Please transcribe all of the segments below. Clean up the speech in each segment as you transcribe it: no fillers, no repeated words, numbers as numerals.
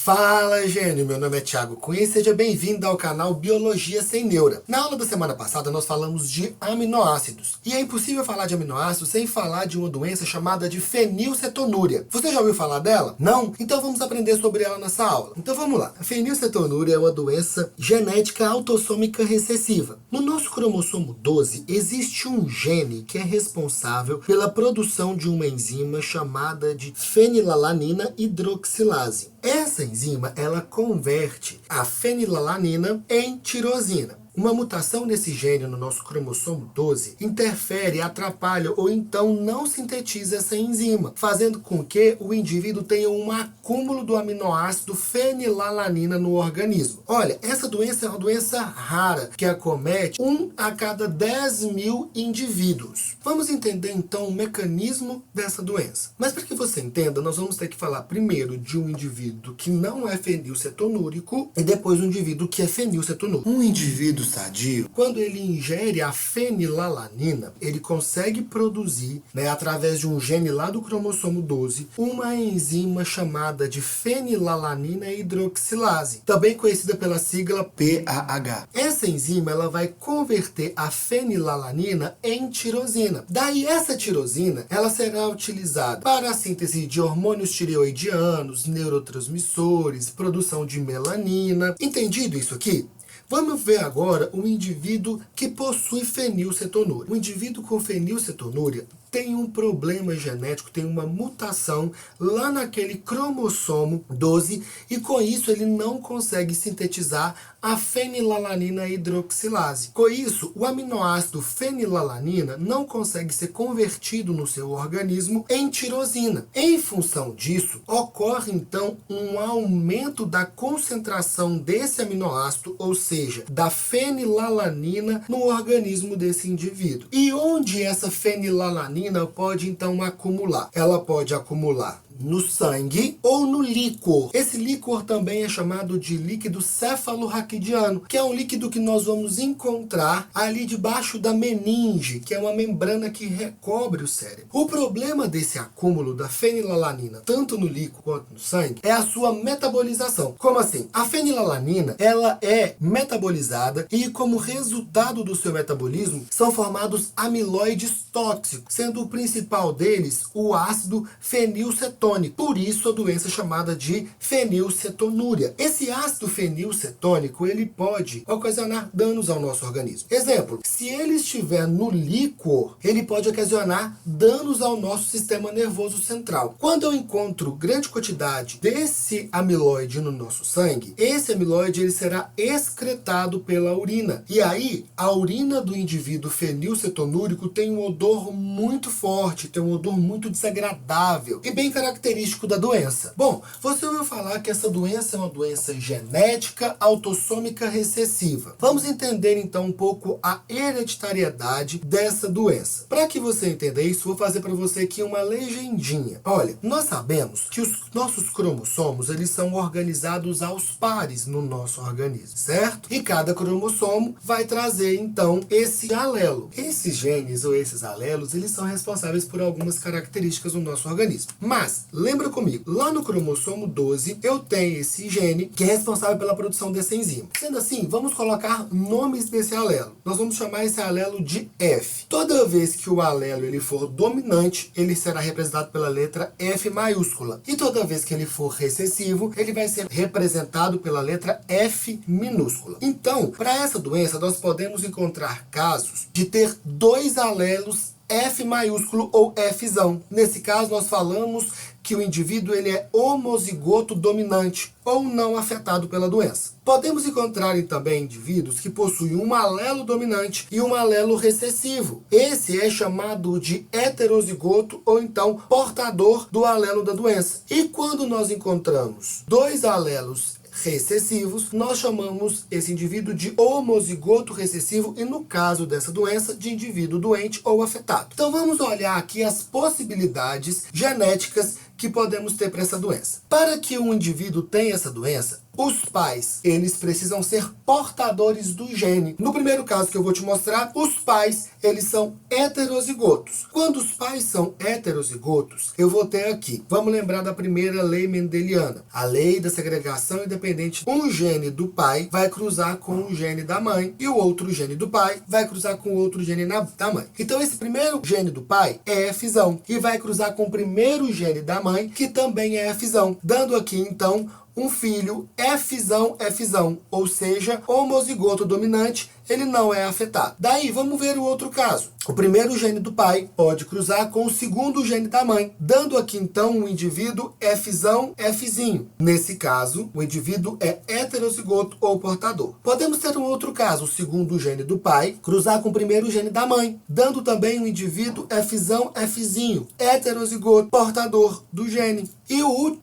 Fala, gênio! Meu nome é Thiago Cunha e seja bem-vindo ao canal Biologia Sem Neura. Na aula da semana passada nós falamos de aminoácidos. E é impossível falar de aminoácidos sem falar de uma doença chamada de fenilcetonúria. Você já ouviu falar dela? Não? Então vamos aprender sobre ela nessa aula. Então vamos lá. A fenilcetonúria é uma doença genética autossômica recessiva. No nosso cromossomo 12 existe um gene que é responsável pela produção de uma enzima chamada de fenilalanina hidroxilase. Essa enzima, ela converte a fenilalanina em tirosina. Uma mutação nesse gene no nosso cromossomo 12 interfere, atrapalha ou então não sintetiza essa enzima, fazendo com que o indivíduo tenha um acúmulo do aminoácido fenilalanina no organismo. Olha, essa doença é uma doença rara, que acomete 1 a cada 10 mil indivíduos. Vamos entender então o mecanismo dessa doença. Mas para que você entenda, nós vamos ter que falar primeiro de um indivíduo que não é fenilcetonúrico e depois um indivíduo que é fenilcetonúrico. Um indivíduo sadio, quando ele ingere a fenilalanina, ele consegue produzir, através de um gene lá do cromossomo 12, uma enzima chamada de fenilalanina hidroxilase, também conhecida pela sigla PAH. Essa enzima ela vai converter a fenilalanina em tirosina. Daí essa tirosina ela será utilizada para a síntese de hormônios tireoidianos, neurotransmissores, produção de melanina. Entendido isso aqui? Vamos ver agora um indivíduo que possui fenilcetonúria. O indivíduo com fenilcetonúria tem um problema genético, tem uma mutação lá naquele cromossomo 12 e com isso ele não consegue sintetizar a fenilalanina hidroxilase. Com isso, o aminoácido fenilalanina não consegue ser convertido no seu organismo em tirosina. Em função disso, ocorre então um aumento da concentração desse aminoácido, ou seja, da fenilalanina no organismo desse indivíduo. E onde essa fenilalanina pode então acumular? Ela pode acumular no sangue ou no líquor. Esse líquor também é chamado de líquido cefalorraquidiano, que é um líquido que nós vamos encontrar ali debaixo da meninge, que é uma membrana que recobre o cérebro. O problema desse acúmulo da fenilalanina, tanto no líquor quanto no sangue, é a sua metabolização. Como assim? A fenilalanina, ela é metabolizada e como resultado do seu metabolismo são formados amiloides tóxicos, sendo o principal deles o ácido fenilcetônico. Por isso a doença é chamada de fenilcetonúria. Esse ácido fenilcetônico ele pode ocasionar danos ao nosso organismo. Exemplo, se ele estiver no líquor, ele pode ocasionar danos ao nosso sistema nervoso central. Quando eu encontro grande quantidade desse amiloide no nosso sangue, esse amiloide ele será excretado pela urina. E aí, a urina do indivíduo fenilcetonúrico tem um odor muito forte, tem um odor muito desagradável e bem característico da doença. Bom, você ouviu falar que essa doença é uma doença genética autossômica recessiva. Vamos entender então um pouco a hereditariedade dessa doença. Para que você entenda isso, vou fazer para você aqui uma legendinha. Olha, nós sabemos que os nossos cromossomos, eles são organizados aos pares no nosso organismo, certo? E cada cromossomo vai trazer então esse alelo. Esses genes ou esses alelos, eles são responsáveis por algumas características no nosso organismo. Mas lembra comigo, lá no cromossomo 12 eu tenho esse gene que é responsável pela produção dessa enzima. Sendo assim, vamos colocar nomes desse alelo. Nós vamos chamar esse alelo de F. Toda vez que o alelo ele for dominante, ele será representado pela letra F maiúscula. E toda vez que ele for recessivo, ele vai ser representado pela letra F minúscula. Então, para essa doença, nós podemos encontrar casos de ter dois alelos F maiúsculo ou Fzão. Nesse caso, nós falamos que o indivíduo ele é homozigoto dominante ou não afetado pela doença. Podemos encontrar também indivíduos que possuem um alelo dominante e um alelo recessivo. Esse é chamado de heterozigoto ou então portador do alelo da doença. E quando nós encontramos dois alelos recessivos, nós chamamos esse indivíduo de homozigoto recessivo e no caso dessa doença, de indivíduo doente ou afetado. Então vamos olhar aqui as possibilidades genéticas que podemos ter para essa doença. Para que um indivíduo tenha essa doença, os pais, eles precisam ser portadores do gene. No primeiro caso que eu vou te mostrar, os pais, eles são heterozigotos. Quando os pais são heterozigotos, eu vou ter aqui, vamos lembrar da primeira lei mendeliana, a lei da segregação independente. Um gene do pai vai cruzar com o gene da mãe e o outro gene do pai vai cruzar com o outro gene da mãe. Então esse primeiro gene do pai é Fzão e vai cruzar com o primeiro gene da mãe, que também é Fzão, dando aqui então um filho Fzão, ou seja, homozigoto dominante, ele não é afetado. Daí, vamos ver o outro caso. O primeiro gene do pai pode cruzar com o segundo gene da mãe, dando aqui então um indivíduo Fzinho. Nesse caso, o indivíduo é heterozigoto ou portador. Podemos ter um outro caso, o segundo gene do pai cruzar com o primeiro gene da mãe, dando também um indivíduo Fzinho, heterozigoto, portador do gene. E o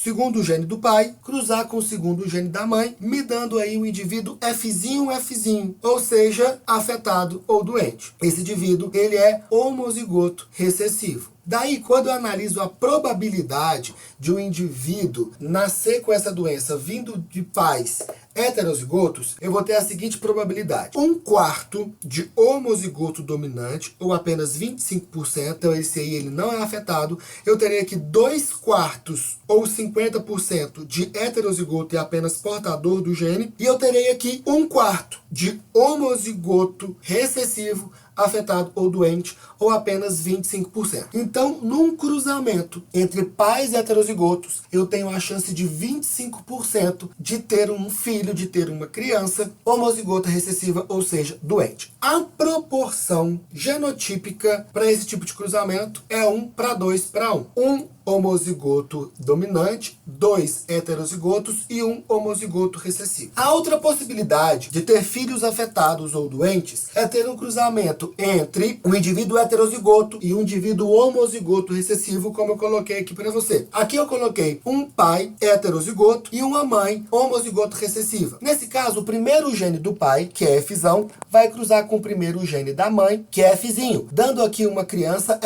segundo gene do pai cruzar com o segundo gene da mãe, me dando aí um indivíduo Fzinho, ou seja, afetado ou doente. Esse indivíduo, ele é homozigoto recessivo. Daí, quando eu analiso a probabilidade de um indivíduo nascer com essa doença vindo de pais heterozigotos, eu vou ter a seguinte probabilidade: 1/4 de homozigoto dominante, ou apenas 25%, então esse aí ele não é afetado. Eu teria aqui 2/4 ou 50% de heterozigoto e apenas portador do gene, e eu terei aqui 1/4 de homozigoto recessivo, afetado ou doente, ou apenas 25%. Então, num cruzamento entre pais heterozigotos, eu tenho a chance de 25% de ter um filho, de ter uma criança homozigota recessiva, ou seja, doente. A proporção genotípica para esse tipo de cruzamento é 1:2:1. 1 homozigoto dominante, 2 heterozigotos e 1 homozigoto recessivo. A outra possibilidade de ter filhos afetados ou doentes é ter um cruzamento entre um indivíduo heterozigoto e um indivíduo homozigoto recessivo, como eu coloquei aqui para você. Aqui eu coloquei um pai heterozigoto e uma mãe homozigoto recessiva. Nesse caso, o primeiro gene do pai, que é Fzão, vai cruzar com o primeiro gene da mãe, que é Fzinho, dando aqui uma criança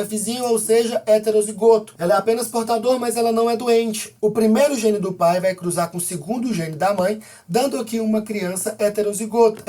Fzinho, ou seja, heterozigoto. Ela é apenas portador, mas ela não é doente. O primeiro gene do pai vai cruzar com o segundo gene da mãe, dando aqui uma criança heterozigoto,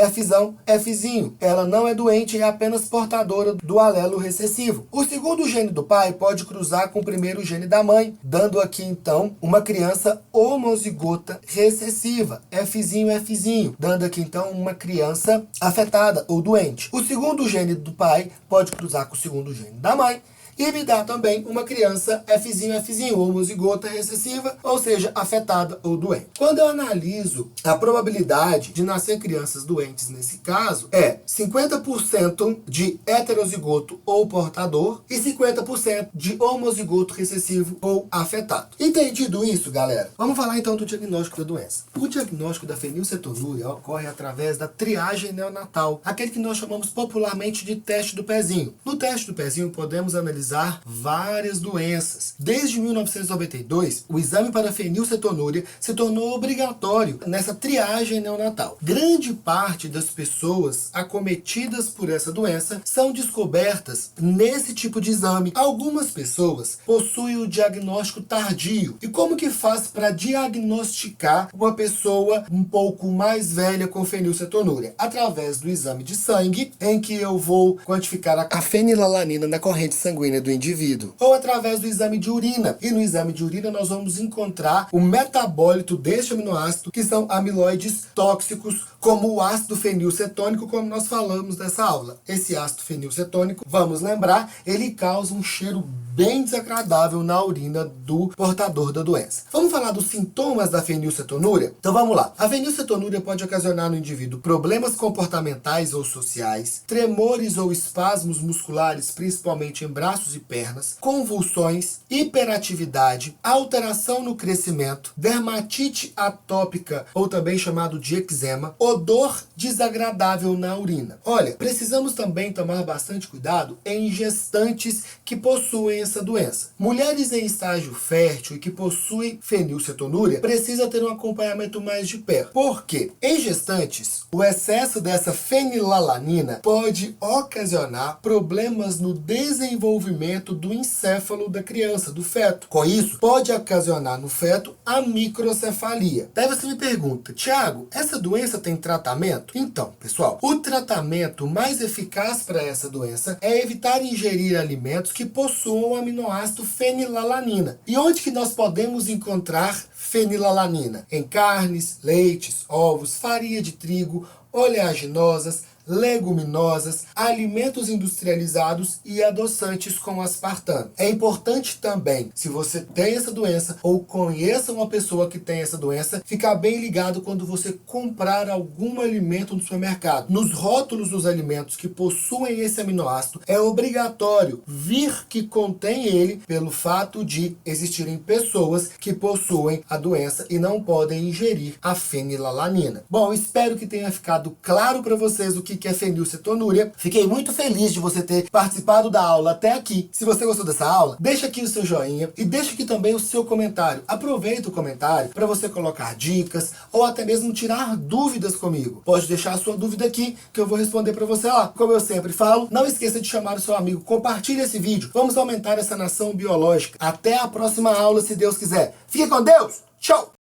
Fzinho. Ela não é doente, é apenas portadora do alelo recessivo. O segundo gene do pai pode cruzar com o primeiro gene da mãe, dando aqui então uma criança homozigota recessiva, Fzinho, dando aqui então uma criança afetada ou doente. O segundo gene do pai pode cruzar com o segundo gene da mãe e me dá também uma criança Fzinho, homozigota recessiva, ou seja, afetada ou doente. Quando eu analiso a probabilidade de nascer crianças doentes nesse caso, é 50% de heterozigoto ou portador e 50% de homozigoto recessivo ou afetado. Entendido isso, galera? Vamos falar então do diagnóstico da doença. O diagnóstico da fenilcetonúria ocorre através da triagem neonatal, aquele que nós chamamos popularmente de teste do pezinho. No teste do pezinho podemos analisar várias doenças. Desde 1992, o exame para fenilcetonúria se tornou obrigatório nessa triagem neonatal. Grande parte das pessoas acometidas por essa doença são descobertas nesse tipo de exame. Algumas pessoas possuem o diagnóstico tardio. E como que faz para diagnosticar uma pessoa um pouco mais velha com fenilcetonúria? Através do exame de sangue, em que eu vou quantificar a fenilalanina na corrente sanguínea do indivíduo, ou através do exame de urina. E no exame de urina nós vamos encontrar o metabólito deste aminoácido, que são amiloides tóxicos, como o ácido fenilcetônico, como nós falamos nessa aula. Esse ácido fenilcetônico, vamos lembrar, ele causa um cheiro bem desagradável na urina do portador da doença. Vamos falar dos sintomas da fenilcetonúria? Então vamos lá. A fenilcetonúria pode ocasionar no indivíduo problemas comportamentais ou sociais, tremores ou espasmos musculares, principalmente em braços e pernas, convulsões, hiperatividade, alteração no crescimento, dermatite atópica, ou também chamado de eczema, odor desagradável na urina. Olha, precisamos também tomar bastante cuidado em gestantes que possuem essa doença. Mulheres em estágio fértil e que possuem fenilcetonúria precisa ter um acompanhamento mais de perto. Por quê? Em gestantes, o excesso dessa fenilalanina pode ocasionar problemas no desenvolvimento desenvolvimento do encéfalo da criança, do feto. Com isso, pode ocasionar no feto a microcefalia. Daí você me pergunta, Tiago, essa doença tem tratamento? Então, pessoal, o tratamento mais eficaz para essa doença é evitar ingerir alimentos que possuam o aminoácido fenilalanina. E onde que nós podemos encontrar fenilalanina? Em carnes, leites, ovos, farinha de trigo, oleaginosas, leguminosas, alimentos industrializados e adoçantes com aspartame. É importante também, se você tem essa doença ou conheça uma pessoa que tem essa doença, ficar bem ligado quando você comprar algum alimento no supermercado. Nos rótulos dos alimentos que possuem esse aminoácido, é obrigatório vir que contém ele, pelo fato de existirem pessoas que possuem a doença e não podem ingerir a fenilalanina. Bom, espero que tenha ficado claro para vocês o que é fenilcetonúria. Fiquei muito feliz de você ter participado da aula até aqui. Se você gostou dessa aula, deixa aqui o seu joinha e deixa aqui também o seu comentário. Aproveita o comentário para você colocar dicas ou até mesmo tirar dúvidas comigo. Pode deixar a sua dúvida aqui que eu vou responder para você lá. Como eu sempre falo, não esqueça de chamar o seu amigo, compartilhe esse vídeo. Vamos aumentar essa nação biológica. Até a próxima aula, se Deus quiser. Fique com Deus! Tchau!